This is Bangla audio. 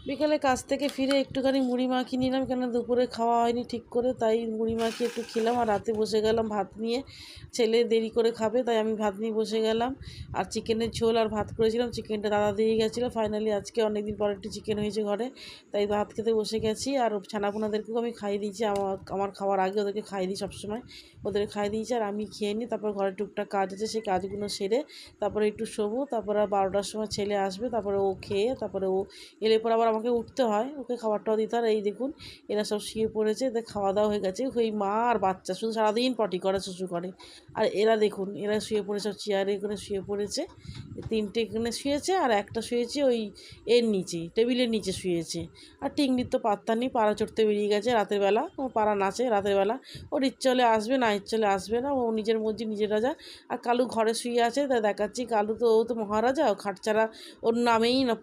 বিকেলে কাজ থেকে ফিরে একটুখানি মুড়ি মাখিয়ে নিলাম, কেন দুপুরে খাওয়া হয়নি ঠিক করে, তাই মুড়ি মাখিয়ে একটু খেলাম। আর রাতে বসে গেলাম ভাত নিয়ে, ছেলে দেরি করে খাবে তাই আমি ভাত নিয়ে বসে গেলাম। আর চিকেনের ঝোল আর ভাত করেছিলাম, চিকেনটা দাদা দিয়ে গেছিলো। ফাইনালি আজকে অনেকদিন পর একটু চিকেন হয়েছে ঘরে, তাই ভাত খেতে বসে গেছি। আর ছানাপোনাদেরকেও আমি খাইয়ে দিয়েছি, আমার খাওয়ার আগে ওদেরকে খাইয়ে দিই সবসময়, ওদের খাইয়ে দিয়েছি। আর আমি খেয়ে নিই, তারপর ঘরে টুকটাক কাজ আছে সেই কাজগুলো সেরে তারপরে একটু শোবো। তারপরে 12টার সময় ছেলে আসবে, তারপরে ও খেয়ে তারপরে ও এলে পর আবার আমাকে উঠতে হয়, ওকে খাবারটাও দিতে হয়। এই দেখুন এরা সব শুয়ে পড়েছে, এদের খাওয়া দাওয়া হয়ে গেছে। ওই মা আর বাচ্চা শুধু সারাদিন পটি করে, শুশু করে। আর এরা দেখুন এরা শুয়ে পড়েছে, সব চেয়ারে এখানে শুয়ে পড়েছে। তিনটে এখানে শুয়েছে আর একটা শুয়েছে ওই এর নিচে, টেবিলের নিচে শুয়েছে। আর টিংলির তো পাত্তা নেই, পাড়া চড়তে বেরিয়ে গেছে রাতের বেলা। ও পাড়া নাচে রাতের বেলা, ওর ইচ্ছে হলে আসবে, না ইচ্ছে হলে আসবে না, ও নিজের মর্জি নিজের রাজা। আর কালু ঘরে শুয়ে আছে, তাই দেখাচ্ছি কালু তো, ও তো মহারাজা, ও খাট ছাড়া ওর নামেই না